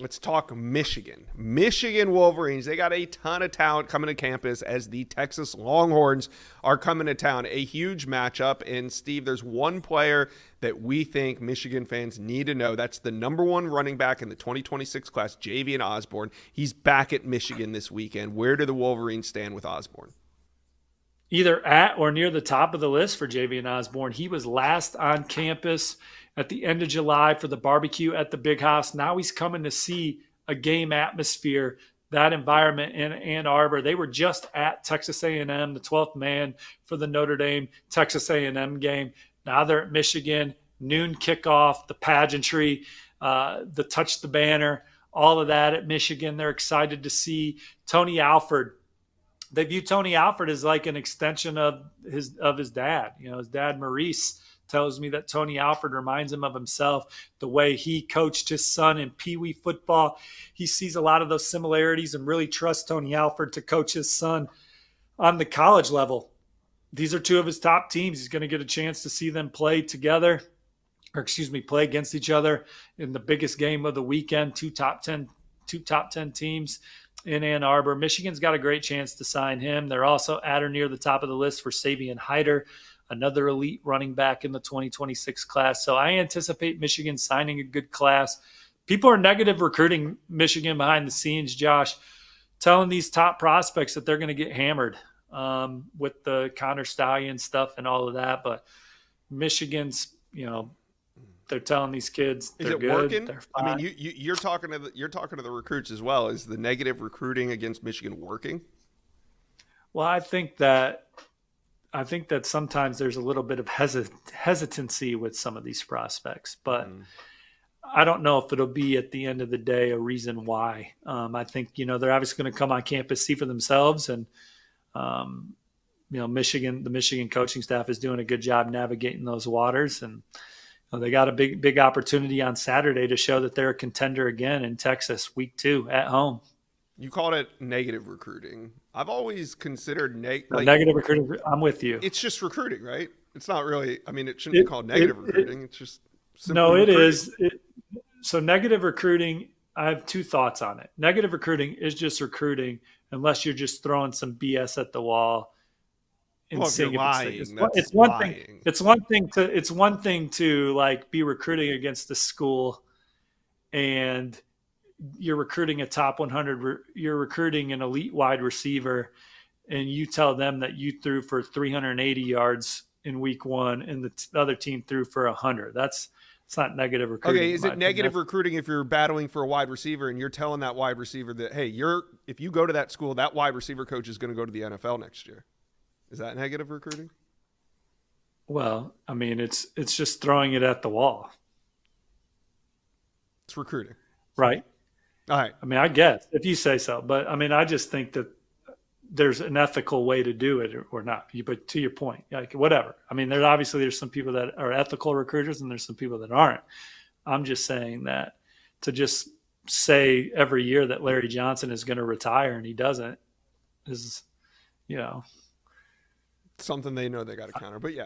Let's talk Michigan. Michigan Wolverines. They got a ton of talent coming to campus as the Texas Longhorns are coming to town. A huge matchup. And Steve, there's one player that we think Michigan fans need to know. That's the number one running back in the 2026 class, Javian Osborne. He's back at Michigan this weekend. Where do the Wolverines stand with Osborne? Either at or near the top of the list for Javian Osborne. He was last on campus at the end of July for the barbecue at the Big House. Now he's coming to see a game atmosphere, that environment in Ann Arbor. They were just at Texas A&M, the 12th man for the Notre Dame Texas A&M game. Now they're at Michigan, noon kickoff, the pageantry, the touch the banner, all of that at Michigan. They're excited to see Tony Alfred. They view Tony Alfred as like an extension of his dad. You know, his dad, Maurice, tells me that Tony Alfred reminds him of himself, the way he coached his son in Pee Wee football. He sees a lot of those similarities and really trusts Tony Alfred to coach his son on the college level. These are two of his top teams. He's going to get a chance to see them play together, play against each other in the biggest game of the weekend. Two top 10 teams in Ann Arbor. Michigan's got a great chance to sign him. They're also at or near the top of the list for Savion Hyder, another elite running back in the 2026 class. So I anticipate Michigan signing a good class. People are negative recruiting Michigan behind the scenes, Josh, telling these top prospects that they're going to get hammered with the Connor Stallion stuff and all of that. But Michigan's, they're telling these kids they're good. Working? They're I fine. mean, you're talking to the recruits as well. Is the negative recruiting against Michigan working? Well, I think that sometimes there's a little bit of hesitancy with some of these prospects, but I don't know if it'll be at the end of the day a reason why. I think they're obviously going to come on campus, see for themselves, and the Michigan coaching staff is doing a good job navigating those waters, and they got a big opportunity on Saturday to show that they're a contender again in Texas, week 2 at home. You called it negative recruiting. I've always considered negative recruiting. I'm with you. It's just recruiting, right? It's not really. I mean, it shouldn't be called negative recruiting. It's just no. It recruiting. is. So negative recruiting. I have 2 thoughts on it. Negative recruiting is just recruiting, unless you're just throwing some BS at the wall. Well, if you're lying, it's one thing. It's one thing to like be recruiting against the school, and you're recruiting a top 100. You're recruiting an elite wide receiver, and you tell them that you threw for 380 yards in week 1, and the other team threw for 100. It's not negative recruiting. Okay, is it negative recruiting if you're battling for a wide receiver and you're telling that wide receiver that, hey, if you go to that school, that wide receiver coach is going to go to the NFL next year? Is that negative recruiting? Well, I mean, it's just throwing it at the wall. It's recruiting. Right. All right. I mean, I guess if you say so, but I mean, I just think that there's an ethical way to do it or not. But to your point, like whatever. I mean, there's some people that are ethical recruiters and there's some people that aren't. I'm just saying that to just say every year that Larry Johnson is going to retire and he doesn't is, something they know they got to counter. But yeah,